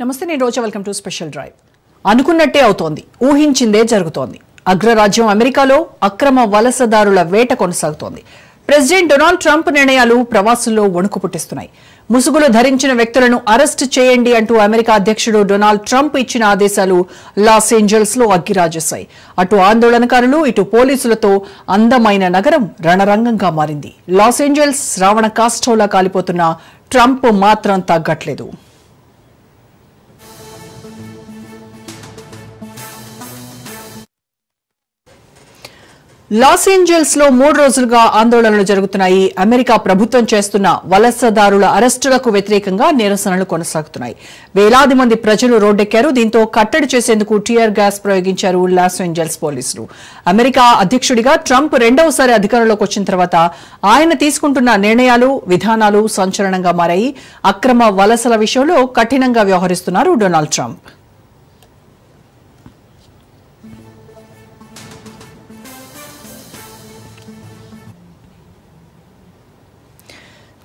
నమస్తే నేను రోజా welcome to special drive. అనుకున్నట్టే అవుతోంది, ఊహించిందే జరుగుతోంది. అగ్రరాజ్యం అమెరికాలో అక్రమ వలసదారుల వేట కొనసాగుతోంది. ప్రెసిడెంట్ డొనాల్డ్ ట్రంప్ నిర్ణయాలు ప్రవాసుల్లో వణుకు పుట్టిస్తున్నాయి. ముసుగులు ధరించిన వ్యక్తులను అరెస్ట్ చేయండి అంటూ అమెరికా అధ్యక్షుడు డొనాల్డ్ ట్రంప్ ఇచ్చిన ఆదేశాలు లాస్ ఏంజల్స్ లో అగ్గిరాజేశాయి. అటు ఆందోళనకారులు ఇటు పోలీసులతో అందమైన నగరం రణరంగంగా మారింది. లాస్ ఏంజల్స్ రావణ కాష్టంలా కాలిపోతున్న ట్రంప్ మాత్రం తగ్గట్లేదు. లాస్ ఏంజల్స్ లో 3 రోజులుగా ఆందోళనలు జరుగుతున్నాయి. అమెరికా ప్రభుత్వం చేస్తున్న వలసదారుల అరెస్టులకు వ్యతిరేకంగా నిరసనలు కొనసాగుతున్నాయి. వేలాది మంది ప్రజలు రోడ్డెక్కారు. దీంతో కట్టడి చేసేందుకు టియర్ గ్యాస్ ప్రయోగించారు లాస్ ఏంజల్స్ పోలీసులు. అమెరికా అధ్యక్షుడిగా ట్రంప్ రెండవసారి అధికారంలోకి వచ్చిన తర్వాత ఆయన తీసుకుంటున్న నిర్ణయాలు, విధానాలు సంచలనంగా మారాయి. అక్రమ వలసల విషయంలో కఠినంగా వ్యవహరిస్తున్నారు డొనాల్డ్ ట్రంప్.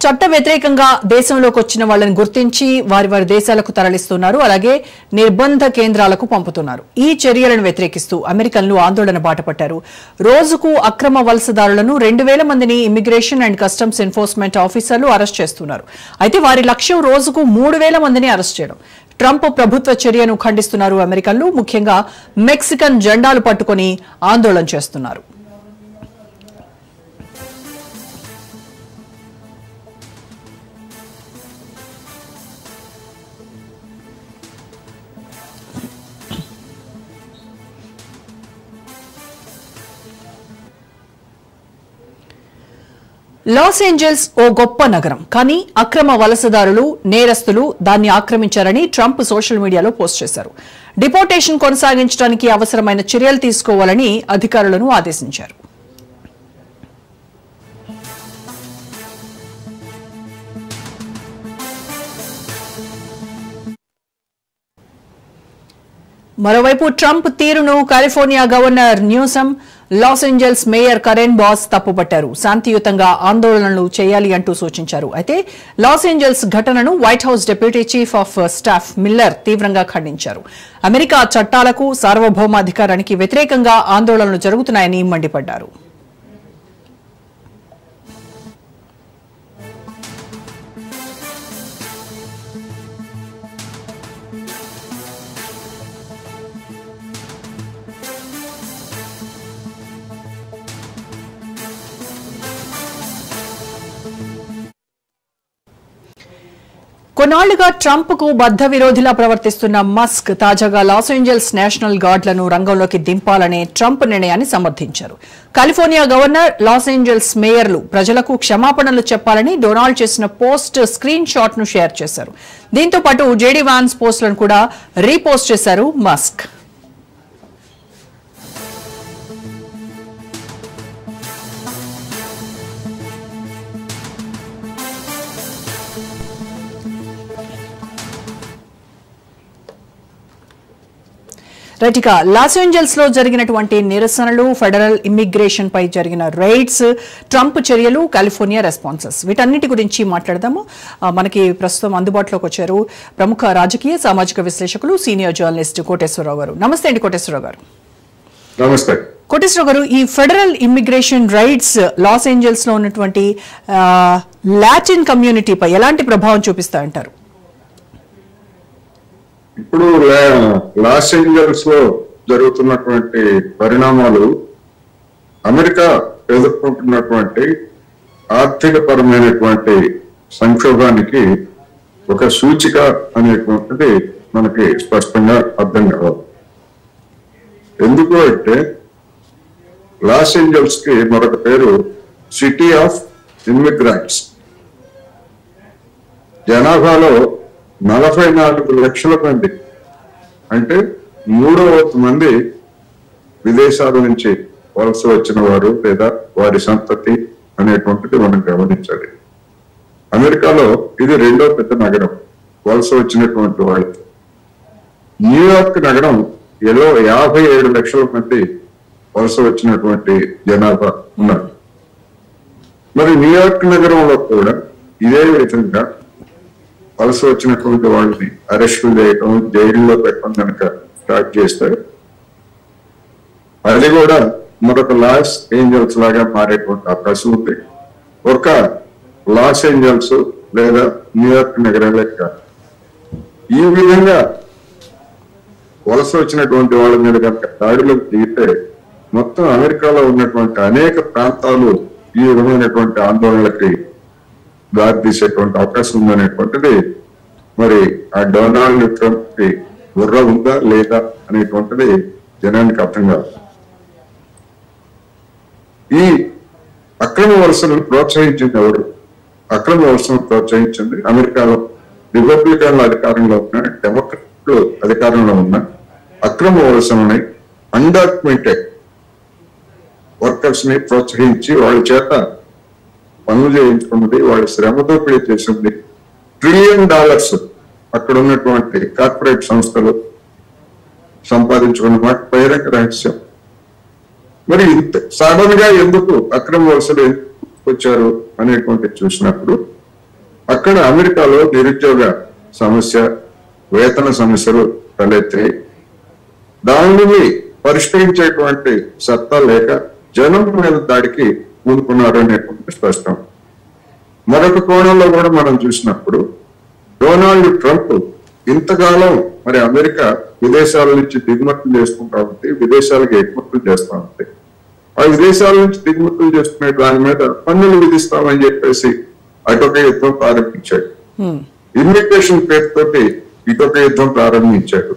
చట్ట వ్యతిరేకంగా దేశంలోకి వచ్చిన వాళ్ళని గుర్తించి వారి వారి దేశాలకు తరలిస్తున్నారు. అలాగే నిర్బంధ కేంద్రాలకు పంపుతున్నారు. ఈ చర్యలను వ్యతిరేకిస్తూ అమెరికన్లు ఆందోళన బాటపట్టారు. రోజుకు అక్రమ వలసదారులను 2000 మందిని ఇమ్మిగ్రేషన్ అండ్ కస్టమ్స్ ఎన్ఫోర్స్మెంట్ ఆఫీసర్లు అరెస్ట్ చేస్తున్నారు. అయితే వారి లక్ష్యం రోజుకు 3000 మందిని అరెస్ట్ చేయడం. ట్రంప్ ప్రభుత్వ చర్యను ఖండిస్తున్నారు అమెరికన్లు. ముఖ్యంగా మెక్సికన్ జెండాలు పట్టుకుని ఆందోళన చేస్తున్నారు. లాస్ ఏంజల్స్ ఓ గొప్ప నగరం, కానీ అక్రమ వలసదారులు, నేరస్తులు దాన్ని ఆక్రమించారని ట్రంప్ సోషల్ మీడియాలో పోస్ట్ చేశారు. డిపోర్టేషన్ కొనసాగించడానికి అవసరమైన చర్యలు తీసుకోవాలని అధికారులను ఆదేశించారు. మరోవైపు ట్రంప్ తీరును California governor Newsom, Los Angeles mayor Karen Bass తప్పుపట్టారు. శాంతియుతంగా ఆందోళనలు చేయాలి అంటూ సూచించారు. అయితే లాస్ ఏంజల్స్ ఘటనను White House deputy chief of staff Miller తీవ్రంగా ఖండించారు. అమెరికా చట్టాలకు, సార్వభౌమాధికారానికి వ్యతిరేకంగా ఆందోళనలు జరుగుతున్నాయని మండిపడ్డారు. కొన్నాళ్లుగా ట్రంప్ కు బద్ద విరోధిలా ప్రవర్తిస్తున్న మస్క్ తాజాగా లాస్ ఏంజల్స్ నేషనల్ గార్డులను రంగంలోకి దింపాలనే ట్రంప్ నిర్ణయాన్ని సమర్థించారు. కాలిఫోర్నియా గవర్నర్, లాస్ ఏంజల్స్ మేయర్లు ప్రజలకు క్షమాపణలు చెప్పాలని డొనాల్డ్ చేసిన పోస్ట్ స్క్రీన్ షాట్ ను షేర్ చేశారు. దీంతో పాటు జేడీ వాన్స్ పోస్టులను కూడా రీపోస్ట్ చేశారు మస్క్. రైట్, లాస్ ఏంజల్స్ లో జరిగినటువంటి నిరసనలు, ఫెడరల్ ఇమ్మిగ్రేషన్ పై జరిగిన రైడ్స్, ట్రంప్ చర్యలు, కాలిఫోర్నియా రెస్పాన్సెస్, వీటన్నిటి గురించి మాట్లాడదాము. మనకి ప్రస్తుతం అందుబాటులోకి వచ్చారు ప్రముఖ రాజకీయ సామాజిక విశ్లేషకులు, సీనియర్ జర్నలిస్ట్ కోటేశ్వరరావు గారు. నమస్తే అండి కోటేశ్వరరావు గారు. నమస్తే కోటేశ్వరరావు గారు, ఈ federal immigration rides Los Angeles లో ఉన్నటువంటి లాటిన్ కమ్యూనిటీపై ఎలాంటి ప్రభావం చూపిస్తాయంటారు? ఇప్పుడు లాస్ ఏంజల్స్ లో జరుగుతున్నటువంటి పరిణామాలు అమెరికా ఎదుర్కొంటున్నటువంటి ఆర్థిక పరమైనటువంటి సంక్షోభానికి ఒక సూచిక అనేటువంటిది మనకి స్పష్టంగా అర్థం కావాలి. ఎందుకు అంటే లాస్ ఏంజల్స్ కి మరొక పేరు సిటీ ఆఫ్ ఇమ్మిగ్రెంట్స్. జనాభాలో 44 లక్షల మంది, అంటే 3/4 మంది విదేశాల నుంచి వలస వచ్చిన వారు లేదా వారి సంతతి అనేటువంటిది మనం గమనించాలి. అమెరికాలో ఇది 2వ పెద్ద నగరం వలస వచ్చినటువంటి వాళ్ళతో. న్యూయార్క్ నగరం 57 లక్షల మంది వలస వచ్చినటువంటి జనాభా ఉన్నారు. మరి న్యూయార్క్ నగరంలో కూడా ఇదే విధంగా వలస వచ్చినటువంటి వాళ్ళని అరెస్టులు చేయటం, జైల్లో పెట్టడం కనుక స్టార్ట్ చేస్తే అది కూడా మరొక లాస్ ఏంజల్స్ లాగా మారేటువంటి అవకాశం ఉంది. ఒక లాస్ ఏంజల్స్ లేదా న్యూయార్క్ నగరాలే కాదు, ఈ విధంగా వలస వచ్చినటువంటి వాళ్ళ మీద కనుక దాడిలోకి దిగితే మొత్తం అమెరికాలో ఉన్నటువంటి అనేక ప్రాంతాలు ఈ విధమైనటువంటి ఆందోళనలకి దారితీసేటువంటి అవకాశం ఉందనేటువంటిది మరి ఆ డొనాల్డ్ ట్రంప్ కి బుర్ర ఉందా లేదా అనేటువంటిది జనానికి అర్థం కాదు. ఈ అక్రమ వలసలను ప్రోత్సహించింది ఎవరు? అక్రమ వలసలను ప్రోత్సహించింది అమెరికాలో రిపబ్లికన్ల అధికారంలో ఉన్న, డెమోక్రాట్లు అధికారంలో ఉన్న అక్రమ వలసలని అన్డాక్యుమెంటెడ్ వర్కర్స్ ని ప్రోత్సహించి వాళ్ళ చేత పనులు చేయించుకున్నది, వాళ్ళ శ్రమ దోపిడీ చేసింది. $1 ట్రిలియన్ అక్కడ ఉన్నటువంటి కార్పొరేట్ సంస్థలు సంపాదించుకున్న మాట బహిరంగ రహస్యం. మరి సడన్ గా ఎందుకు అక్రమ వలసలు వచ్చారు అనేటువంటి చూసినప్పుడు అక్కడ అమెరికాలో నిరుద్యోగ సమస్య, వేతన సమస్యలు తలెత్తాయి. దానిని పరిష్కరించేటువంటి సత్తా లేక జనం మీద దాడికి పూనుకున్నారు అనేటువంటి స్పష్టం. మరొక కోణంలో కూడా మనం చూసినప్పుడు డొనాల్డ్ ట్రంప్ ఇంతకాలం మరి అమెరికా విదేశాల నుంచి దిగుమతులు చేసుకుంటా ఉంది, విదేశాలకు ఎగుమతులు చేస్తా ఉంది. ఆ విదేశాల నుంచి దిగుమతులు చేసుకునే దాని మీద పన్నులు విధిస్తామని చెప్పేసి అటొక యుద్ధం ప్రారంభించాడు. ఇమ్మిగ్రేషన్ పేరుతోటి ఇటొక యుద్ధం ప్రారంభించాడు.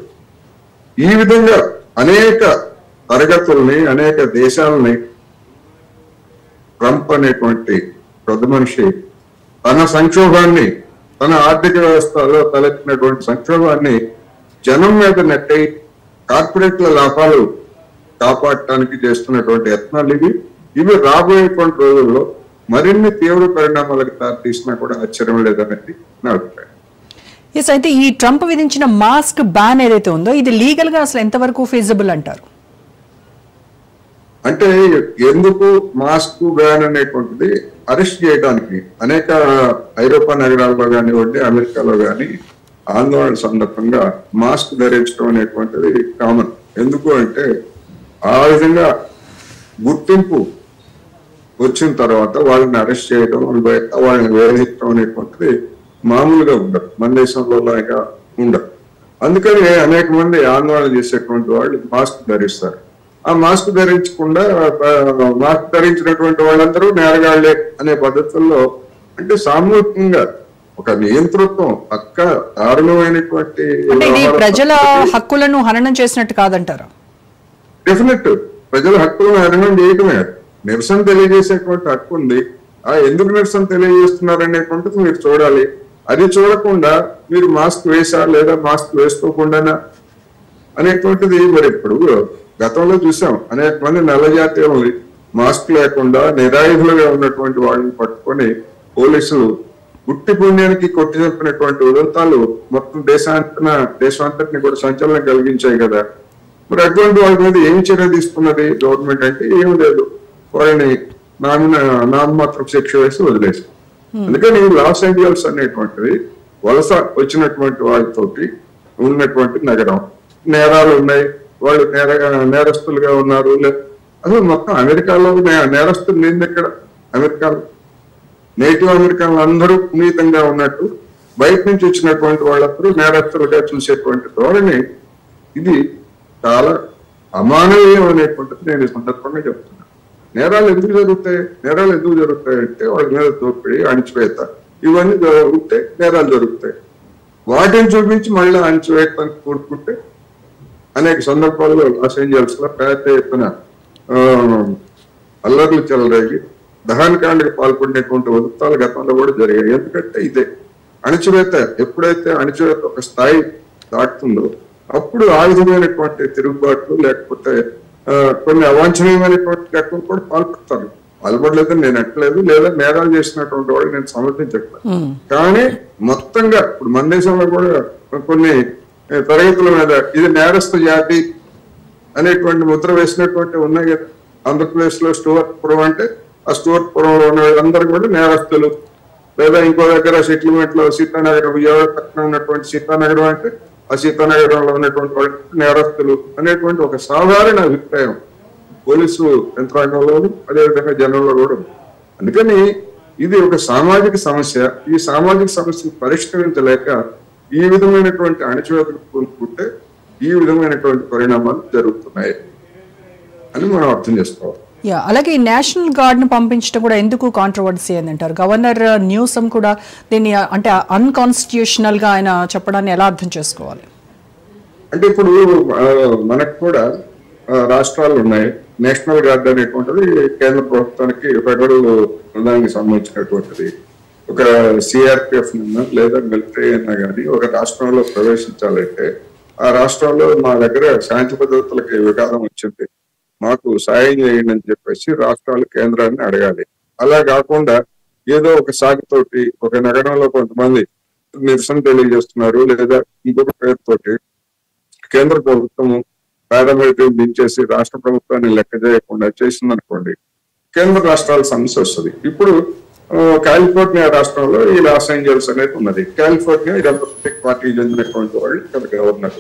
ఈ విధంగా అనేక తరగతుల్ని, అనేక దేశాలని ట్రంప్ అనేటువంటి పెద్ద మనిషి తన సంక్షోభాన్ని, తన ఆర్థిక వ్యవస్థలో తలెత్తినటువంటి సంక్షోభాన్ని జనం మీద నెట్టి కార్పొరేట్ల లాభాలు కాపాడటానికి చేస్తున్నటువంటి యత్నాలు ఇవి రాబోయేటువంటి రోజుల్లో మరిన్ని తీవ్ర పరిణామాలకు దారితీసినా కూడా ఆశ్చర్యం లేదనేది నా అభిప్రాయం. అయితే ఈ ట్రంప్ విధించిన మాస్క్ బ్యాన్ ఏదైతే ఉందో ఇది లీగల్ గా అసలు ఎంతవరకు ఫీజిబుల్ అంటారు? అంటే ఎందుకు మాస్క్ బ్యాన్ అనేటువంటిది అరెస్ట్ చేయడానికి అనేక ఐరోపా నగరాల్లో కానివ్వండి, అమెరికాలో కానీ ఆందోళన సందర్భంగా మాస్క్ ధరించడం అనేటువంటిది కామన్. ఎందుకు అంటే ఆ విధంగా గుర్తింపు వచ్చిన తర్వాత వాళ్ళని అరెస్ట్ చేయడం, వాళ్ళని వేధించడం అనేటువంటిది మామూలుగా ఉండదు, మన దేశంలో లాగా ఉండదు. అందుకని అనేక మంది ఆందోళన చేసేటువంటి వాళ్ళు మాస్క్ ధరిస్తారు. ఆ మాస్క్ ధరించకుండా మాస్క్ ధరించినటువంటి వాళ్ళందరూ నేరగాళ్లే అనే పద్ధతుల్లో, అంటే సామూహికంగా ఒక నియంతృత్వం పక్క దారుణమైనటువంటి ప్రజల హక్కులను హననం చేసినట్టు కాదంటారా? డెఫినెట్ ప్రజల హక్కులను హననం చేయటమే. నిరసన తెలియజేసేటువంటి హక్కు ఉంది. ఎందుకు నిరసన తెలియజేస్తున్నారు అనేటువంటిది మీరు చూడాలి. అది చూడకుండా మీరు మాస్క్ వేసా లేదా మాస్క్ వేసుకోకుండానా అనేటువంటిది మరి ఇప్పుడు గతంలో చూసాం. అనేక మంది నల్ల జాతీయులు మాస్క్ లేకుండా నిరాయుధులుగా ఉన్నటువంటి వాళ్ళని పట్టుకొని పోలీసులు గుట్టి పుణ్యానికి కొట్టి చెప్పినటువంటి ఉదంతాలు మొత్తం దేశాంతటిని కూడా సంచలనం కలిగించాయి కదా. మరి అటువంటి వాళ్ళ మీద ఏం చర్య తీసుకున్నది గవర్నమెంట్ అంటే ఏం లేదు, వాళ్ళని నామమాత్రం శిక్ష వేసి వదిలేసి. అందుకని లాస్ ఏంజల్స్ అనేటువంటిది వలస వచ్చినటువంటి వాళ్ళతోటి ఉన్నటువంటి నగరం. నేరాలు ఉన్నాయి, వాళ్ళు నేరస్తులుగా ఉన్నారు. అసలు మొత్తం అమెరికాలో నేరస్తులు లేని ఎక్కడ? అమెరికాలో నేటివ్ అమెరికన్లు అందరూ పునీతంగా ఉన్నట్టు బయట నుంచి వచ్చినటువంటి వాళ్ళందరూ నేరస్తులుగా చూసేటువంటి ధోరణి ఇది చాలా అమానవీయం అనేటువంటిది నేను ఈ సందర్భంగా చెప్తున్నాను. నేరాలు ఎందుకు జరుగుతాయి అంటే వాళ్ళ మీద దోపిడీ, అణిచివేత ఇవన్నీ జరుగుతాయి, నేరాలు జరుగుతాయి. వాటిని చూపించి మళ్ళీ అణిచివేయటానికి కోరుకుంటే అనేక సందర్భాల్లో లాస్ ఏంజల్స్ లో పెద్ద ఎత్తున అల్లర్లు చెలరేగి దహనకాండకి పాల్పడినటువంటి ఉదంతాలు గతంలో కూడా జరిగాయి. ఎందుకంటే ఇదే అణిచివేత, ఎప్పుడైతే అణిచివేత ఒక స్థాయి దాటుతుందో అప్పుడు ఆ విధమైనటువంటి తిరుగుబాట్లు లేకపోతే కొన్ని అవాంఛనీయమైనటువంటి లెక్కలు కూడా పాల్పడతారు. పాల్పడలేదని నేను ఎట్టలేదు, లేదా నేరాలు చేసినటువంటి వాళ్ళు నేను సమర్థించట్లేదు. కానీ మొత్తంగా ఇప్పుడు మన దేశంలో కూడా కొన్ని తరగతుల మీద ఇది నేరస్తు జాతి అనేటువంటి ముద్ర వేసినటువంటి ఉన్నాయి కదా. ఆంధ్రప్రదేశ్ లో స్టూవర్ట్పురం అంటే ఆ స్టూవర్ట్పురంలో ఉన్న వాళ్ళందరూ కూడా నేరస్తులు లేదా ఇంకో దగ్గర సెటిల్మెంట్ లో సీతానగరం, విజయవాడ పక్కన ఉన్నటువంటి సీతానగరం అంటే ఆ సీతానగరంలో ఉన్నటువంటి వాళ్ళు నేరస్తులు అనేటువంటి ఒక సాధారణ అభిప్రాయం పోలీసు యంత్రాంగంలోను అదేవిధంగా జనంలో కూడా ఉంది. అందుకని ఇది ఒక సామాజిక సమస్య. ఈ సామాజిక సమస్యను పరిష్కరించలేక ఈ విధమైనటువంటి అణచివేతలు కోరుకుంటే ఈ విధమైనటువంటి పరిణామాలు జరుగుతున్నాయి అని మనం అర్థం చేసుకోవాలి. అలాగే ఈ నేషనల్ గార్డ్ ను పంపించడం కూడా ఎందుకు కాంట్రవర్సీ అని అంటారు? గవర్నర్ న్యూసమ్ కూడా దీన్ని అంటే అన్కాన్స్టిట్యూషనల్ గా ఆయన చెప్పడాన్ని ఎలా అర్థం చేసుకోవాలి? అంటే ఇప్పుడు మనకు కూడా రాష్ట్రాలు ఉన్నాయి. నేషనల్ గార్డ్ అనేటువంటిది కేంద్ర ప్రభుత్వానికి ఫెడరల్ దానికి సంబంధించినటువంటిది. ఒక సిఆర్పిఎఫ్ లేదా మిలిటరీ అయినా కానీ ఒక రాష్ట్రంలో ప్రవేశించాలంటే ఆ రాష్ట్రంలో మా దగ్గర శాంతి భద్రతలకి విఘాతం వచ్చింది, మాకు సాయం చేయండి అని చెప్పేసి రాష్ట్రాలు కేంద్రాన్ని అడగాలి. అలా కాకుండా ఏదో ఒక సాగుతోటి ఒక నగరంలో కొంతమంది నిరసన తెలియజేస్తున్నారు లేదా ఇంకొక పేరుతోటి కేంద్ర ప్రభుత్వము పారామిలిటరీ దించేసి రాష్ట్ర ప్రభుత్వాన్ని లెక్క చేయకుండా చేసిందనుకోండి, కేంద్ర రాష్ట్రాల సమస్య వస్తుంది. ఇప్పుడు కాలిఫోర్నియా రాష్ట్రంలో ఈ లాస్ ఏంజల్స్ అనేది ఉన్నది. కాలిఫోర్నియా డెమోక్రటిక్ పార్టీకి చెందినటువంటి వాళ్ళు ఇక్కడ గవర్నర్.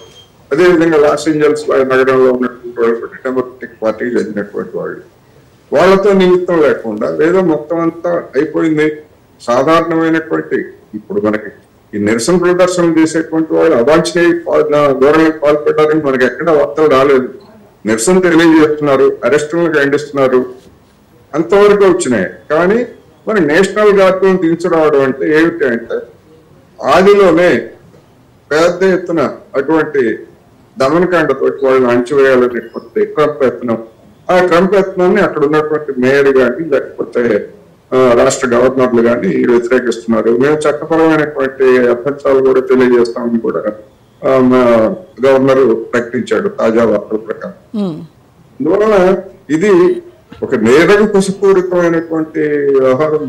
అదేవిధంగా లాస్ ఏంజల్స్ నగరంలో ఉన్నటువంటి వాళ్ళు డెమోక్రటిక్ పార్టీకి చెందినటువంటి వాళ్ళు. వాళ్ళతో నిమిత్తం లేకుండా లేదా మొత్తం అంతా అయిపోయింది సాధారణమైనటువంటి ఇప్పుడు మనకి ఈ నిరసన ప్రదర్శనలు చేసేటువంటి వాళ్ళు అవాంఛనీయ ధోరణికి పాల్పడ్డారని మనకి ఎక్కడ వార్తలు రాలేదు. నిరసన తెలియజేస్తున్నారు, అరెస్టులను ఖండిస్తున్నారు, అంతవరకు వచ్చినాయి. కానీ మరి నేషనల్ గార్డును తీసుకురావడం అంటే ఏమిటి అంటే ఆదిలోనే పెద్ద ఎత్తున అటువంటి దమనకాండతో వాళ్ళని అణచివేయాలనేటువంటి ట్రంప్ యత్నం. ఆ ట్రంప్ యత్నాన్ని అక్కడ ఉన్నటువంటి మేయర్ కానీ లేకపోతే రాష్ట్ర గవర్నర్లు కానీ వ్యతిరేకిస్తున్నారు. మేము చట్టపరమైనటువంటి అభ్యంతరాలు కూడా తెలియజేస్తామని కూడా గవర్నర్ ప్రకటించాడు తాజా వార్తల ప్రకారం. అందువలన ఇది ఒక నేరం కుసిపూరితమైనటువంటి వ్యవహారం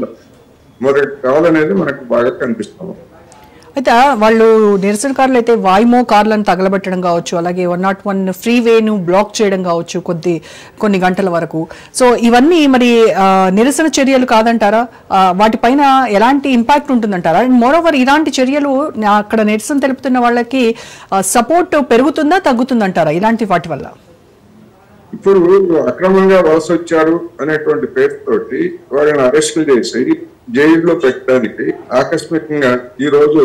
మరి కావాలనేది మనకు బాగా కనిపిస్తాము. అయితే వాళ్ళు నిరసనకారులు అయితే వాయిమో కార్లను తగలబెట్టడం కావచ్చు, అలాగే 101 ఫ్రీవేను బ్లాక్ చేయడం కావచ్చు కొన్ని గంటల వరకు. సో ఇవన్నీ మరి నిరసన చర్యలు కాదంటారా? వాటిపైన ఎలాంటి ఇంపాక్ట్ ఉంటుందంటారా? అండ్ మోరోవర్ ఇలాంటి చర్యలు అక్కడ నిరసన తెలుపుతున్న వాళ్ళకి సపోర్ట్ పెరుగుతుందా తగ్గుతుందంటారా ఇలాంటి వాటి వల్ల? ఇప్పుడు అక్రమంగా వలస వచ్చారు అనేటువంటి పేరుతోటి వాళ్ళని అరెస్టులు చేసి జైల్లో పెట్టడానికి ఆకస్మికంగా ఈ రోజు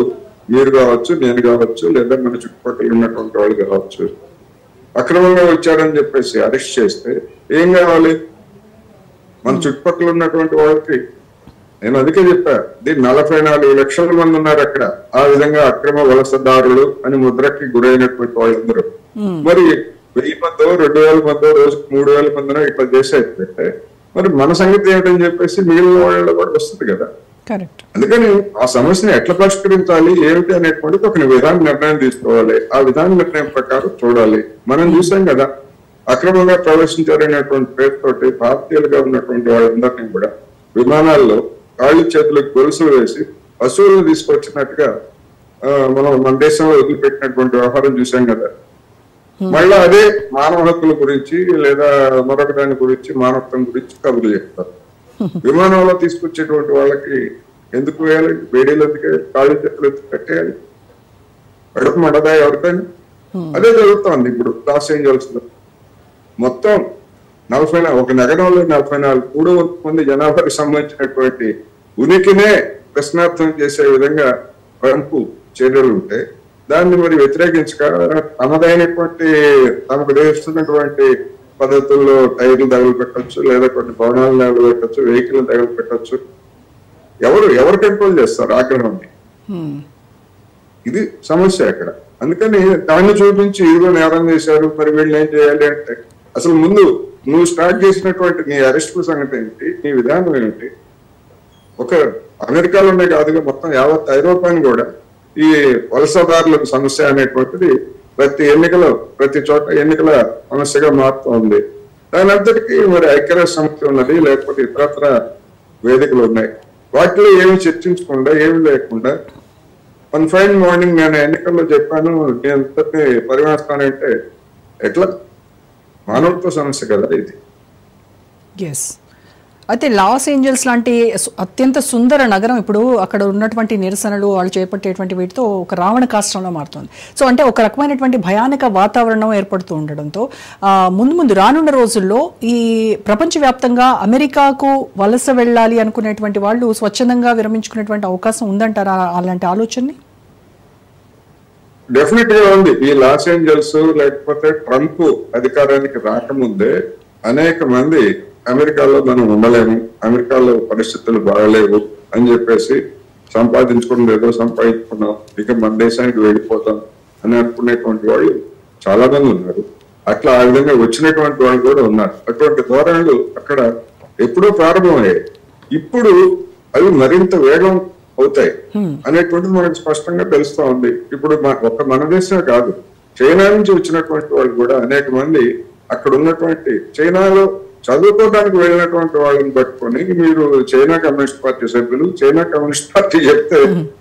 మీరు కావచ్చు, నేను కావచ్చు, లేదా మన చుట్టుపక్కల ఉన్నటువంటి వాళ్ళు కావచ్చు అక్రమంగా వచ్చారని చెప్పేసి అరెస్ట్ చేస్తే ఏం కావాలి? మన చుట్టుపక్కల ఉన్నటువంటి వాళ్ళకి నేను అందుకే చెప్పా, దీన్ని 44 లక్షల మంది ఉన్నారు అక్కడ ఆ విధంగా అక్రమ వలసదారులు అని ముద్రకి గురైనటువంటి వాళ్ళందరూ. మరి 1000 మందో 2000 మందో రోజుకి 3000 మందినో ఇట్లా చేసి అయిపోతే మరి మన సంగతి ఏమిటని చెప్పేసి మిగిలిన వాళ్ళలో కూడా వస్తుంది కదా. అందుకని ఆ సమస్యను ఎట్లా పరిష్కరించాలి ఏమిటి అనేటువంటిది ఒక విధాన నిర్ణయం తీసుకోవాలి. ఆ విధాన నిర్ణయం ప్రకారం చూడాలి. మనం చూసాం కదా అక్రమంగా ప్రవేశించారనేటువంటి పేరుతోటి భారతీయులుగా ఉన్నటువంటి వాళ్ళందరినీ కూడా విమానాల్లో కాళ్ళు చేతులకు గొలుసులు వేసి పశువులను తీసుకొచ్చినట్టుగా మన దేశంలో వదిలిపెట్టినటువంటి వ్యవహారం చూసాం కదా. మళ్ళా అదే మానవ హక్కుల గురించి లేదా మరొక దాని గురించి మానవత్వం గురించి కబుర్లు చెప్తారు. విమానంలో తీసుకొచ్చేటువంటి వాళ్ళకి ఎందుకు వేయాలి? వేడీలు ఎందుకు వేయాలి? కాళ్ళు చేతులు ఎందుకు కట్టేయాలి? కడుపు మండదా ఎవరికైనా? అదే జరుగుతోంది ఇప్పుడు లాస్ ఏంజల్స్ లో. మొత్తం ఒక నగరంలో 44 మంది జనాభాకి సంబంధించినటువంటి ఉనికినే ప్రశ్నార్థం చేసే విధంగా ట్రంప్ చర్యలు ఉంటే దాన్ని మరి వ్యతిరేకించక తమదైనటువంటి తమకు తెలుస్తున్నటువంటి పద్ధతుల్లో టైర్లు తగులు పెట్టచ్చు, లేదా కొన్ని భవనాలు తగులు పెట్టచ్చు, వెహికల్ తగులు పెట్టచ్చు. ఎవరు కంట్రోల్ చేస్తారు ఆక్రమణని? ఇది సమస్య అక్కడ. అందుకని దాన్ని చూపించి ఇదిగో నేరం చేశారు మరి వీళ్ళు ఏం చేయాలి అంటే అసలు ముందు నువ్వు స్టార్ట్ చేసినటువంటి నీ అరెస్టుల సంగతి ఏంటి, నీ విధానం ఏంటి? ఒక అమెరికాలోనే కాదుగా మొత్తం యావత్ ఐరోపాని కూడా ఈ వలసదారులకు సమస్య అనేటువంటిది ప్రతి చోట ఎన్నికల సమస్యగా మారుతూ ఉంది. దాని అంతటికీ మరి ఐక్యరాజ్య సమితి ఉన్నది, లేకపోతే ఇతరత్ర వేదికలు ఉన్నాయి. వాటిలో ఏమి చర్చించకుండా ఏమి లేకుండా వన్ ఫైన్ మార్నింగ్ నేను ఎన్నికల్లో చెప్పాను నేను అంతటిని పరిమాణిస్తానంటే ఎట్లా? మానవత్వ సమస్య కదా ఇది. అయితే లాస్ ఏంజల్స్ లాంటి అత్యంత సుందర నగరం ఇప్పుడు అక్కడ ఉన్నటువంటి నిరసనలు వాళ్ళు చేపట్టేటువంటి వీటితో ఒక రావణ కాష్టంలో మారుతుంది. సో అంటే ఒక రకమైనటువంటి భయానక వాతావరణం ఏర్పడుతూ ఉండడంతో ముందు ముందు రానున్న రోజుల్లో ఈ ప్రపంచవ్యాప్తంగా అమెరికాకు వలస వెళ్ళాలి అనుకునేటువంటి వాళ్ళు స్వచ్ఛందంగా విరమించుకునేటువంటి అవకాశం ఉందంటారా అలాంటి ఆలోచనని? డెఫినెట్ గా ఉంది. ఈ లాస్ ఏంజల్స్ లేకపోతే ట్రంప్ అధికారానికి రాకముందే అనేక మంది అమెరికాలో మనం ఉండలేము, అమెరికాలో పరిస్థితులు బాగలేవు అని చెప్పేసి సంపాదించుకున్నది ఏదో సంపాదించుకున్నాం, ఇక మన దేశానికి వెళ్ళిపోతాం అని అనుకునేటువంటి వాళ్ళు చాలా మంది ఉన్నారు. అట్లా ఆ విధంగా వచ్చినటువంటి వాళ్ళు కూడా ఉన్నారు. అటువంటి ధోరణులు అక్కడ ఎప్పుడో ప్రారంభమయ్యాయి. ఇప్పుడు అవి మరింత వేగం అవుతాయి అనేటువంటిది మనకు స్పష్టంగా తెలుస్తా ఉంది. ఇప్పుడు ఒక్క మన దేశమే కాదు, చైనా నుంచి వచ్చినటువంటి వాళ్ళు కూడా అనేక మంది అక్కడ ఉన్నటువంటి చైనాలో చదువుకోవడానికి వెళ్ళినటువంటి వాళ్ళని పట్టుకొని మీరు చైనా కమ్యూనిస్ట్ పార్టీ సభ్యులు, చైనా కమ్యూనిస్ట్ పార్టీ చెప్తే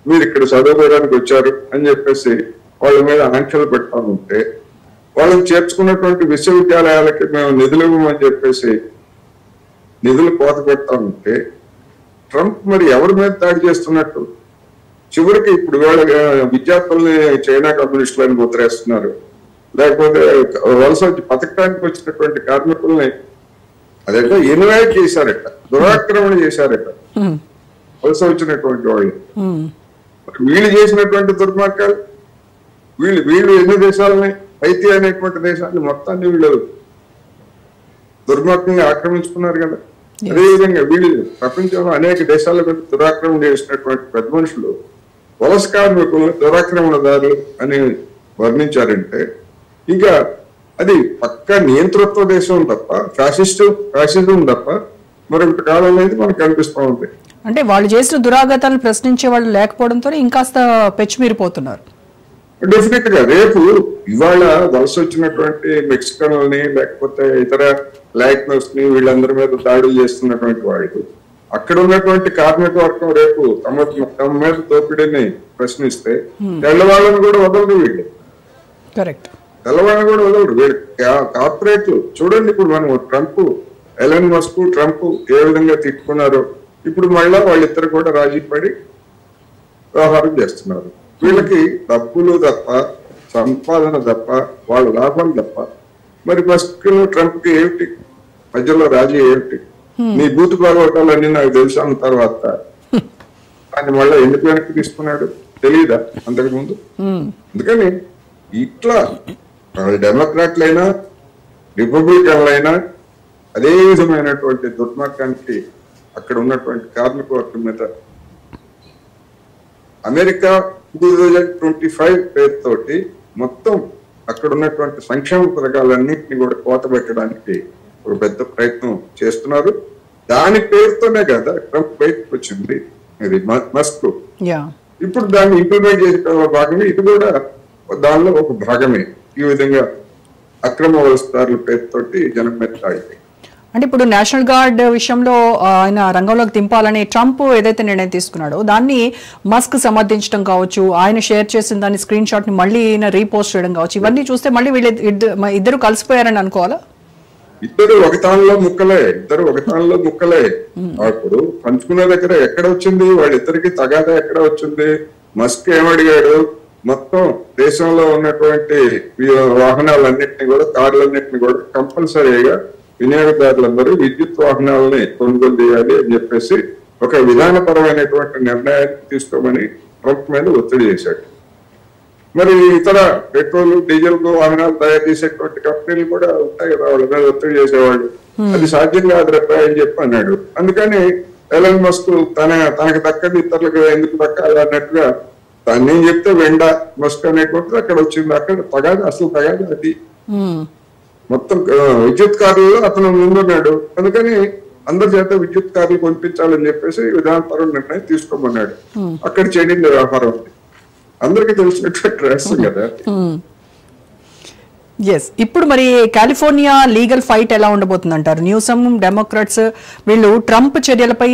మీరు ఇక్కడ చదువుకోవడానికి వచ్చారు అని చెప్పేసి వాళ్ళ మీద ఆంక్షలు పెడతా ఉంటే, వాళ్ళని చేర్చుకున్నటువంటి విశ్వవిద్యాలయాలకి మేము నిధులు ఇవ్వమని చెప్పేసి నిధులు కోత పెడతా ఉంటే, ట్రంప్ మరి ఎవరి మీద దాడి చేస్తున్నట్టు? చివరికి ఇప్పుడు విద్యార్థుల్ని చైనా కమ్యూనిస్టులని ముద్రేస్తున్నారు, లేకపోతే వలస బతకడానికి వచ్చినటువంటి కార్మికుల్ని అదేంటో ఇన్వైట్ చేశారట, దురాక్రమణ చేశారట వలస వచ్చినటువంటి వాళ్ళు. వీళ్ళు చేసినటువంటి దుర్మార్గాలు, వీళ్ళు ఎన్ని దేశాలని, హైతీ అనేటువంటి దేశాన్ని మొత్తాన్ని వీళ్ళు దుర్మార్గంగా ఆక్రమించుకున్నారు కదా. అదేవిధంగా వీళ్ళు ప్రపంచంలో అనేక దేశాల మీద దురాక్రమణ చేసినటువంటి పెద్ద మనుషులు వలస కార్మికులు దురాక్రమణదారులు అని వర్ణించారంటే ఇంకా అది పక్కా నియంతృత్వ దేశం తప్ప, ఫ్యాసిజం తప్ప మరొకటి కాదనేది మనకు కనిపిస్తూ ఉంది. అంటే వాళ్ళు చేసిన దురాగతాలను ప్రశ్నించే వాళ్ళు లేకపోవడంతో ఇంకాస్త పెచ్చిమీరిపోతున్నారు. డెఫినెట్ గా రేపు ఇవాళ వలస వచ్చినటువంటి మెక్సికన్లని లేకపోతే ఇతర లాటినోస్ ని వీళ్ళందరి మీద దాడులు చేస్తున్నటువంటి వాళ్ళు, అక్కడ ఉన్నటువంటి కార్మిక వర్గం రేపు తమ మీద దోపిడీని ప్రశ్నిస్తే తెల్లవాళ్ళని కూడా వదలరు వీళ్ళు. కరెక్ట్, తెల్లవాళ్ళని కూడా వదలరు వీళ్ళు. కార్పొరేట్లు చూడండి, ఇప్పుడు మనం ట్రంప్, ఎలన్ మస్క్, ట్రంప్ ఏ విధంగా తిట్టుకున్నారో ఇప్పుడు మళ్ళా వాళ్ళిద్దరు కూడా రాజీ పడి వ్యవహారం చేస్తున్నారు. వీళ్ళకి డబ్బులు తప్ప, సంపాదన తప్ప, వాళ్ళ లాభాలు తప్ప. మరి మస్క్ ట్రంప్ కి ఏమిటి మధ్యలో రాజీ ఏమిటి? నీ బూతు బాగోటాలన్నీ నాకు తెలుసు అన్న తర్వాత దాన్ని మళ్ళీ ఎందుకు వెనక్కి తీసుకున్నాడు తెలియదా అంతకు ముందు? అందుకని ఇట్లా డెమోక్రాట్లైనా రిపబ్లికన్లైనా అదే విధమైనటువంటి దుర్మార్గానికి అక్కడ ఉన్నటువంటి కార్మిక వర్గం మీద అమెరికా 2025 పేరుతోటి మొత్తం అక్కడ ఉన్నటువంటి సంక్షేమ పథకాలన్నింటినీ కూడా కోత పెట్టడానికి ఒక పెద్ద ప్రయత్నం చేస్తున్నారు. దాని పేరుతోనే కదా ట్రంప్ బయటకు వచ్చింది ఇది మస్క్. ఇప్పుడు దాన్ని ఇంప్లిమెంట్ చేసిన భాగమే ఇది కూడా దానిలో ఒక భాగమే. ఈ విధంగా అక్రమ వలసదారుల పేరుతోటి జనం మీద తాగింది. అంటే ఇప్పుడు నేషనల్ గార్డ్ విషయంలో ఆయన రంగంలోకి దింపాలని ట్రంప్ ఏదైతే నిర్ణయం తీసుకున్నాడో దాన్ని మస్క్ సమర్థించడం కావచ్చు, ఆయన షేర్ చేసిన దాని స్క్రీన్ షాట్ ని మళ్ళీ రీపోస్ట్ చేయడం కావచ్చు, ఇవన్నీ చూస్తే మళ్ళీ వీళ్ళు ఇద్దరు కలిసిపోయారని అనుకోవాలా? ఇద్దరు ఒక తానులో ముక్కలే. అప్పుడు పంచుకునే దగ్గర ఎక్కడ వచ్చింది వాళ్ళిద్దరికి తగాదా ఎక్కడ వచ్చింది? మస్క్ ఏమడిగాడు, మొత్తం దేశంలో ఉన్నటువంటి వాహనాలన్నింటినీ కూడా, కార్లన్నింటినీ కూడా కంపల్సరీగా వినియోగదారులందరూ విద్యుత్ వాహనాలని కొనుగోలు చేయాలి అని చెప్పేసి ఒక విధానపరమైనటువంటి నిర్ణయాన్ని తీసుకోమని ట్రంప్ మీద ఒత్తిడి చేశాడు. మరి ఇతర పెట్రోల్, డీజిల్ వాహనాలు తయారు చేసేటువంటి కంపెనీలు కూడా ఉంటాయి కదా, వాళ్ళ మీద ఒత్తిడి చేసేవాళ్ళు. అది సాధ్యం కాదు అని చెప్పి అన్నాడు. అందుకని ఎలన్ మస్క్ తనకు దక్కది ఇతరులకు ఎందుకు దక్కాలి అన్నట్టుగా తను చెప్తే వెండా మస్క్ అనేటువంటిది అక్కడ వచ్చింది. అక్కడ అసలు తగాదు అది. మొత్తం విద్యుత్ కార్లలో అతను ముందున్నాడు. అందుకని అందరి చేత విద్యుత్ కార్లు కొనిపించాలని చెప్పేసి విధానపరం నిర్ణయం తీసుకోమన్నాడు. అక్కడ చెడింది వ్యాపారం. అందరికీ తెలిసినటువంటి రహస్యం కదా. ఇప్పుడు మరి కాలిఫోర్నియా లీగల్ ఫైట్ ఎలా ఉండబోతుంది అంటారు? న్యూసమ్, డెమోక్రాట్స్ వీళ్ళు ట్రంప్ చర్యలపై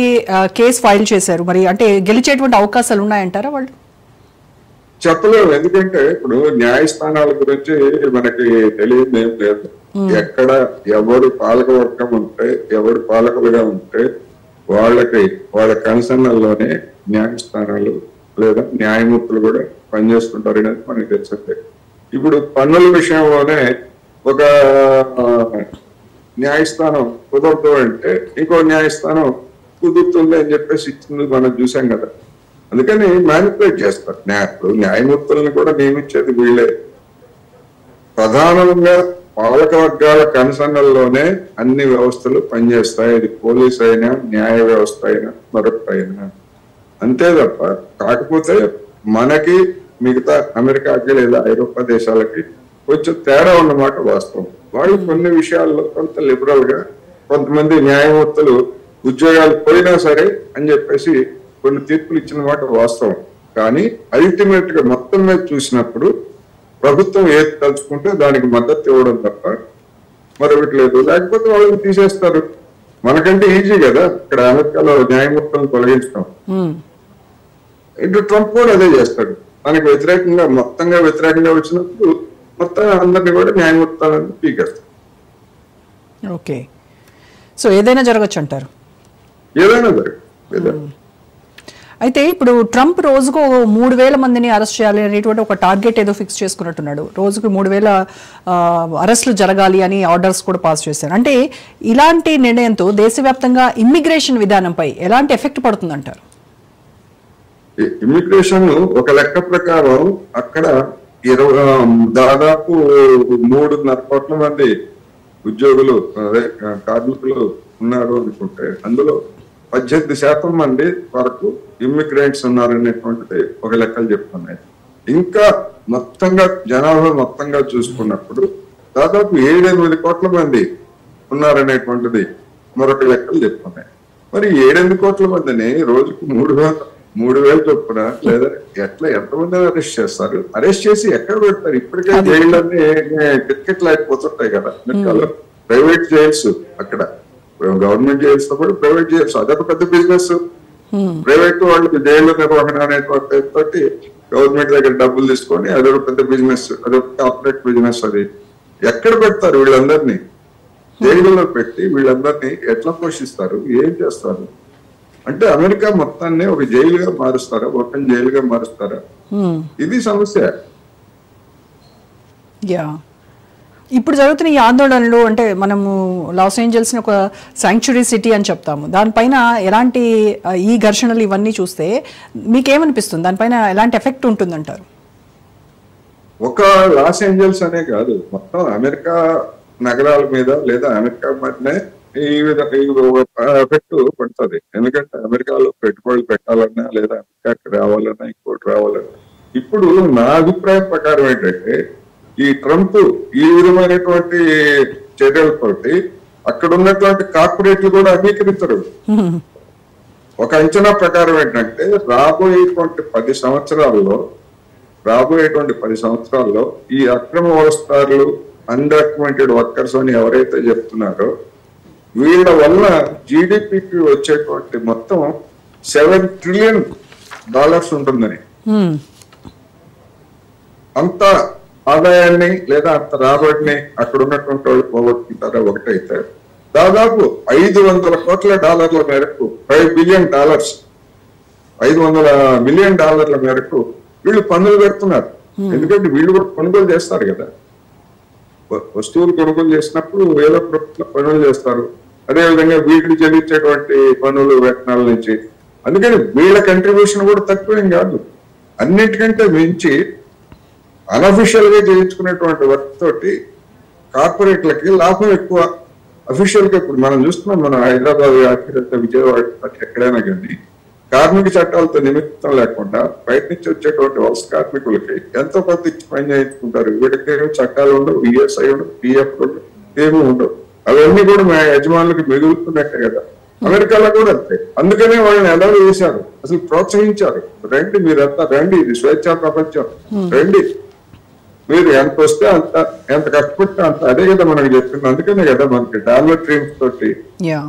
కేసు ఫైల్ చేశారు. మరి అంటే గెలిచేటువంటి అవకాశాలు ఉన్నాయంటారా వాళ్ళు? చెప్పలేము. ఎందుకంటే ఇప్పుడు న్యాయస్థానాల గురించి మనకి తెలియదు ఏం లేదు. ఎక్కడ ఎవరు పాలకవర్గం ఉంటే, ఎవరు పాలకులుగా ఉంటే వాళ్ళ కన్సర్న్లోనే న్యాయస్థానాలు లేదా న్యాయమూర్తులు కూడా పనిచేస్తుంటారు అనేది మనకి తెలిసిందే. ఇప్పుడు పన్నుల విషయంలోనే ఒక న్యాయస్థానం కుదరదు అంటే ఇంకో న్యాయస్థానం కుదురుతుంది అని చెప్పేసి ఇచ్చింది మనం చూసాం కదా. అందుకని మ్యానిపులేట్ చేస్తారు. ఇప్పుడు న్యాయమూర్తులను కూడా నియమించేది వీళ్ళే. ప్రధానంగా పాలక వర్గాల కన్సర్న్లోనే అన్ని వ్యవస్థలు పనిచేస్తాయి. అది పోలీస్ అయినా, న్యాయ వ్యవస్థ అయినా, మరొకటి అయినా. అంతే తప్ప కాకపోతే మనకి మిగతా అమెరికాకి లేదా ఐరోపా దేశాలకి కొంచెం తేడా ఉన్నమాట వాస్తవం. వాళ్ళు కొన్ని విషయాల్లో కొంత లిబరల్ గా, కొంతమంది న్యాయమూర్తులు ఉద్యోగాలు పోయినా సరే అని చెప్పేసి కొన్ని తీర్పులు ఇచ్చిన మాట వాస్తవం. కానీ అల్టిమేట్ గా మొత్తం మీద చూసినప్పుడు ప్రభుత్వం ఏది తలుచుకుంటే దానికి మద్దతు ఇవ్వడం తప్ప మరొకటి లేదు. లేకపోతే వాళ్ళని తీసేస్తారు. మనకంటే ఈజీ కదా ఇక్కడ అమెరికాలో న్యాయమూర్తులను తొలగించడం. ఇటు ట్రంప్ కూడా అదే చేస్తాడు. మనకి మొత్తంగా వ్యతిరేకంగా వచ్చినప్పుడు మొత్తం అందరినీ కూడా న్యాయమూర్తులను పీకేస్తారు. ఓకే, సో ఏదైనా జరగచ్చు అంటారు? ఏదైనా జరగదు. అయితే ఇప్పుడు ట్రంప్ రోజుకు 3,000 మందిని అరెస్ట్ చేయాలి అనేటువంటి ఒక టార్గెట్ ఏదో ఫిక్స్ చేసుకున్నట్టున్నాడు. రోజుకు 3,000 అరెస్టులు జరగాలి అని ఆర్డర్స్ కూడా పాస్ చేశారు. అంటే ఇలాంటి నిర్ణయంతో దేశవ్యాప్తంగా ఇమ్మిగ్రేషన్ విధానంపై ఎలాంటి ఎఫెక్ట్ పడుతుందంటారు? ఇమ్మిగ్రేషన్ ఒక లెక్క ప్రకారం అక్కడ దాదాపు 3.5 కోట్ల మంది ఉద్యోగులు, అదే కార్మికులు ఉన్నారు అనుకుంటే అందులో 18% మంది వరకు ఇమ్మిగ్రెంట్స్ ఉన్నారనేటువంటిది ఒక లెక్కలు చెప్తున్నాయి. ఇంకా మొత్తంగా జనాభా మొత్తంగా చూసుకున్నప్పుడు దాదాపు 7-8 కోట్ల మంది ఉన్నారనేటువంటిది మరొక లెక్కలు చెప్తున్నాయి. మరి 7-8 కోట్ల మందిని రోజుకు 3,000 చొప్పున లేదా ఎంతమంది అరెస్ట్ చేస్తారు? అరెస్ట్ చేసి ఎక్కడ పెడతారు? ఇప్పటికే జైళ్ళన్నీ టికెట్లు అయిపోతుంటాయి కదా. ప్రైవేట్ జైల్స్, అక్కడ గవర్నమెంట్ జైల్స్ తో పాటు ప్రైవేట్ జైల్స్, అదొక పెద్ద బిజినెస్. ప్రైవేట్ వాళ్ళకి జైలు నిర్వహణ అనేటువంటి తోటి గవర్నమెంట్ దగ్గర డబ్బులు తీసుకొని అదొక పెద్ద బిజినెస్, అదొక కార్పొరేట్ బిజినెస్. అది ఎక్కడ పెడతారు? వీళ్ళందరినీ జైలులో పెట్టి వీళ్ళందరినీ ఎట్లా పోషిస్తారు? ఏం చేస్తారు? అంటే అమెరికా మొత్తాన్ని ఒక జైలుగా మారుస్తారా? ఓపెన్ జైలుగా మారుస్తారా? ఇది సమస్య. ఇప్పుడు జరుగుతున్న ఈ ఆందోళనలు అంటే మనము లాస్ ఏంజల్స్ ని ఒక శాంక్చురీ సిటీ అని చెప్తాము. దానిపైన ఎలాంటి ఈ ఘర్షణలు ఇవన్నీ చూస్తే మీకేమనిపిస్తుంది? దానిపైన ఎలాంటి ఎఫెక్ట్ ఉంటుందంటారు? ఒక లాస్ ఏంజల్స్ అనే కాదు, మొత్తం అమెరికా నగరాల మీద లేదా అమెరికా మధ్యనే ఈ విధంగా ఎఫెక్ట్ పడుతుంది. ఎందుకంటే అమెరికాలో పెట్టుబడులు పెట్టాలన్నా లేదా అమెరికాకి రావాలన్నా ఇంకోటి రావాలన్నా, ఇప్పుడు నా అభిప్రాయం ప్రకారం ఏంటంటే ఈ ట్రంప్ ఈ విధమైనటువంటి చర్యలతోటి అక్కడ ఉన్నటువంటి కార్పొరేట్లు కూడా అంగీకరించరు. ఒక అంచనా ప్రకారం ఏంటంటే రాబోయేటువంటి 10 సంవత్సరాల్లో ఈ అక్రమ వలసదారులు, అన్డాక్యుమెంటెడ్ వర్కర్స్ అని ఎవరైతే చెప్తున్నారో వీళ్ళ వల్ల జీడిపికి వచ్చేటువంటి మొత్తం $7 ట్రిలియన్ ఉంటుందని, అంత ఆదాయాన్ని లేదా అంత రాబడిని అక్కడ ఉన్నటువంటి వాళ్ళు పోగొట్టుకుంటారా? ఒకటైతే దాదాపు $500 కోట్ల మేరకు $5 బిలియన్, $500 మిలియన్ మేరకు వీళ్ళు పన్నులు పెడుతున్నారు. ఎందుకంటే వీళ్ళు కూడా కొనుగోలు చేస్తారు కదా, వస్తువులు కొనుగోలు చేసినప్పుడు ఏదో పన్నులు చేస్తారు. అదేవిధంగా వీటికి చెల్లించేటువంటి పన్నులు, వేతనాల నుంచి. అందుకని వీళ్ళ కంట్రిబ్యూషన్ కూడా తక్కువేం కాదు. అన్నిటికంటే మించి అన్అఫిషియల్ గా చేయించుకునేటువంటి వర్క్ తోటి కార్పొరేట్లకి లాభం ఎక్కువ. అఫీషియల్ గా ఇప్పుడు మనం చూస్తున్నాం, మన హైదరాబాద్, విజయవాడ, ఎక్కడైనా కానీ కార్మిక చట్టాలతో నిమిత్తం లేకుండా బయట నుంచి వచ్చేటువంటి వలస కార్మికులకి ఎంతో కొంత ఇచ్చి పని చేయించుకుంటారు. వీటికి చట్టాలు ఉండవు, ఈఎస్ఐ ఉండవు, పిఎఫ్ ఉండవు, ఏమీ ఉండవు. అవన్నీ కూడా మా యజమానులకు మిగులుతున్నట్టే కదా. అమెరికాలో కూడా అంతే. అందుకనే వాళ్ళని ఎలా చేశారు, అసలు ప్రోత్సహించారు. రండి, మీరంతా రండి, ఇది స్వేచ్ఛా ప్రపంచం, రండి, మీరు ఎంత వస్తే అంత, ఎంత కష్టపడితే అంత. అదే కదా మనకు చెప్పింది. అందుకనే కదా మనకి డాలర్ డ్రీమ్స్ తోటి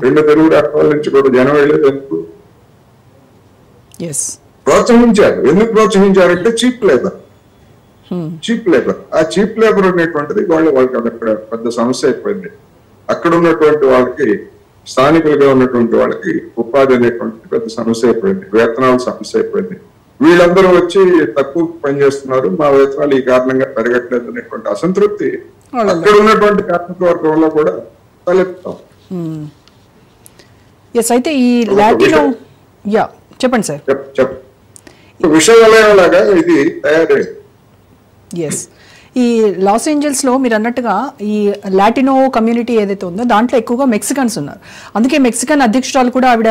2 తెలుగు రాష్ట్రాల నుంచి కూడా జనం వెళ్ళేది. ఎందుకు ప్రోత్సహించారు? ఎందుకు ప్రోత్సహించారంటే చీప్ లేబర్. ఆ చీప్ లేబర్ అనేటువంటిది వాళ్ళకి అక్కడ పెద్ద సమస్య అయిపోయింది. అక్కడ ఉన్నటువంటి వాళ్ళకి స్థానికులుగా ఉన్నటువంటి వాళ్ళకి ఉపాధి అనేటువంటి పెద్ద సమస్య అయిపోయింది, వేతనాల సమస్య అయిపోయింది. వీళ్ళందరూ వచ్చి తక్కువ పనిచేస్తున్నారు, మా వేతనాలు ఈ కారణంగా పెరగట్లేదు అనేటువంటి అసంతృప్తి అక్కడ ఉన్నటువంటి కార్మిక వర్గంలో కూడా తలెత్తాం. అయితే ఈ లాటినో చెప్పండి సార్. విషయాలలాగా ఇది తయారైంది. ఎస్, ఈ లాస్ ఏంజల్స్ లో మీరు అన్నట్టుగా ఈ లాటినో కమ్యూనిటీ ఏదైతే ఉందో దాంట్లో ఎక్కువగా మెక్సికన్స్ ఉన్నారు. అందుకే మెక్సికన్ అధ్యక్షురాలు కూడా ఆవిడ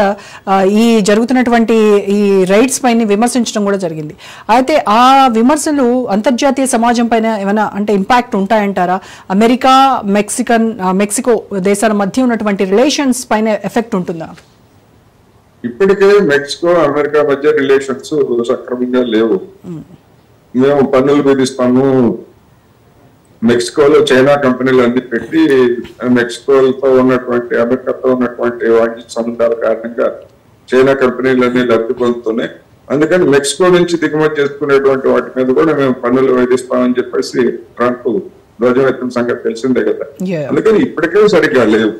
ఈ జరుగుతున్నటువంటి ఈ రైట్స్ పైన విమర్శించడం కూడా జరిగింది. అయితే ఆ విమర్శలు అంతర్జాతీయ సమాజం పైన ఏమైనా అంటే ఇంపాక్ట్ ఉంటాయంటారా? అమెరికా మెక్సికో దేశాల మధ్య ఉన్నటువంటి రిలేషన్స్ పైన ఎఫెక్ట్ ఉంటుందా? ఇప్పటికే మెక్సికో అమెరికా మధ్య రిలేషన్స్ సక్రమంగా లేవు. మేము పన్నులు విధిస్తాము, మెక్సికోలో చైనా కంపెనీలు అన్ని పెట్టి మెక్సికోతో ఉన్నటువంటి అమెరికాతో ఉన్నటువంటి వాణిజ్య సంబంధాల కారణంగా చైనా కంపెనీలు అన్ని లబ్ధి పొందుతున్నాయి. అందుకని మెక్సికో నుంచి దిగుమతి చేసుకునేటువంటి వాటి మీద కూడా మేము పన్నులు విధిస్తామని చెప్పేసి ట్రంప్ ధ్వజమెత్తిన సంగతి తెలిసిందే కదా. అందుకని ఇప్పటికే సరిగ్గా లేవు.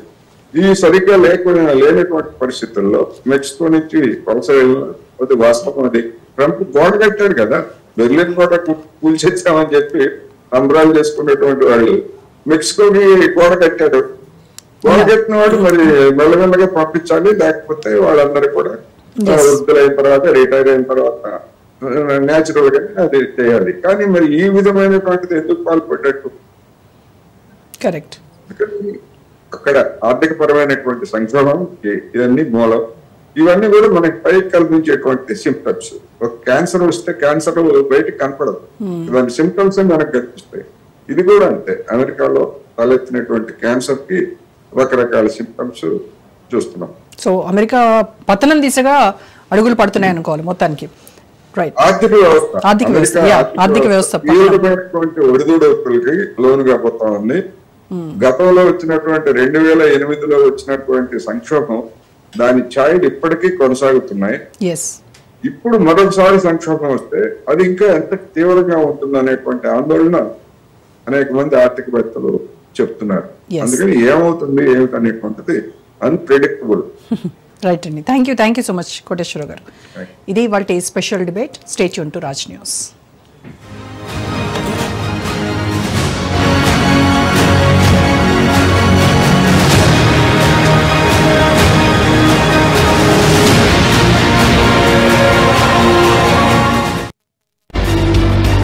ఈ సరిగ్గా లేనటువంటి పరిస్థితుల్లో మెక్సికో నుంచి వలస వెళ్ళిన వాస్తవం అది. ట్రంప్ గోడ కట్టాడు కదా, బెర్లిన్ గోడ కూల్చేసామని చెప్పి సంబరాలు చేసుకునేటువంటి వాళ్ళు మెక్సికోకి గోడ కట్టాడు. గోడ కట్టిన వాడు మరి మెల్లమెల్లగా పంపించాలి, లేకపోతే వాళ్ళందరూ కూడా వృద్ధులైన తర్వాత రిటైర్ అయిన తర్వాత న్యాచురల్ గా అది చేయాలి. కానీ మరి ఈ విధమైనటువంటిది ఎందుకు పాల్పడ్డట్టు? కరెక్ట్. అక్కడ ఆర్థిక పరమైనటువంటి సంక్షోభం ఇవన్నీ మూలం. ఇవన్నీ కూడా మనకి పైకి కల్పించేటువంటి సిమ్టమ్స్. ఒక క్యాన్సర్ వస్తే క్యాన్సర్ బయటకు కనపడదు, ఇలాంటి సిమ్టమ్స్ మనకు కనిపిస్తాయి. ఇది కూడా అంతే, అమెరికాలో తలెత్తినటువంటి క్యాన్సర్ కి రకరకాల సిమ్టమ్స్ చూస్తున్నాం. సో అమెరికా పతనం దిశగా అడుగులు పడుతున్నాయి అనుకోవాలి మొత్తానికి. ఆర్థిక వ్యవస్థ ఒడిదుడుకులకి లోనుగా పోతా ఉంది. గతంలో వచ్చినటువంటి 2008లో వచ్చినటువంటి సంక్షోభం దాని ఛాయలు ఇప్పటికీ కొనసాగుతున్నాయి. ఇప్పుడు మరొకసారి సంక్షోభం వస్తే అది ఇంకా ఎంత తీవ్రంగా ఉంటుందనేటువంటి ఆందోళన అనేక మంది ఆర్థికవేత్తలు చెప్తున్నారు. అందుకని ఏమవుతుంది ఏమిటనేటువంటిది అన్ప్రెడిక్టబుల్. రైట్ అండి, thank you so much Koteswara గారు. ఇది వాటి special debate. Stay tune to Raj news.